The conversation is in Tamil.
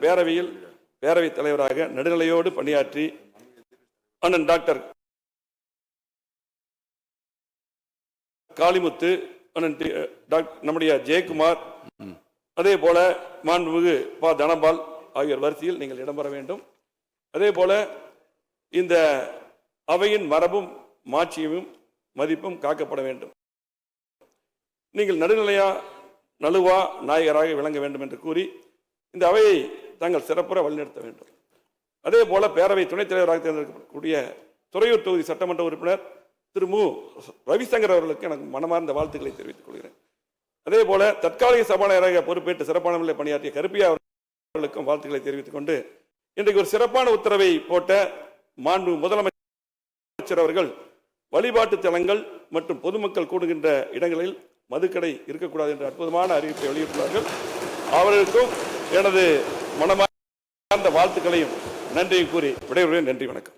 பேரவையில் பேரவைத் தலைவராக நடுநிலையோடு பணியாற்றி அண்ணன் டாக்டர் காளிமுத்து, அண்ணன் நம்முடைய ஜெயக்குமார், அதே போல மாண்புமிகு ப. தனபால் ஆகியோர் வரிசையில் நீங்கள் இடம்பெற வேண்டும். அதே போல இந்த அவையின் மரபும் மாட்சியும் மதிப்பும் காக்கப்பட வேண்டும். நீங்கள் நடுநிலையா நழுவா நாயகராக விளங்க வேண்டும் என்று கூறி இந்த அவையை தாங்கள் சிறப்புற வழிநடத்த வேண்டும். அதே போல பேரவை துணைத் தலைவராக தேர்ந்தெடுக்கக்கூடிய துறையூர் தொகுதி சட்டமன்ற உறுப்பினர் திரு மு. ரவிசங்கர் அவர்களுக்கு எனக்கு மனமார்ந்த வாழ்த்துக்களை தெரிவித்துக் கொள்கிறேன். அதே போல தற்காலிக சபாநாயகராக பொறுப்பேற்று சிறப்பான முறையில் பணியாற்றிய கருப்பியா அவர்களுக்கும் வாழ்த்துக்களை தெரிவித்துக் கொண்டு இன்றைக்கு ஒரு சிறப்பான உத்தரவை போட்ட மாண்பு முதலமைச்சர் அவர்கள் வழிபாட்டு தலங்கள் மற்றும் பொதுமக்கள் கூடுகின்ற இடங்களில் மதுக்கடை இருக்கக்கூடாது என்ற அற்புதமான அறிவிப்பை வெளியிட்டுள்ளார்கள். அவர்களுக்கும் எனது மனமார்ந்த வாழ்த்துக்களையும் நன்றியும் கூறி விடைபெறுகிறேன். நன்றி, வணக்கம்.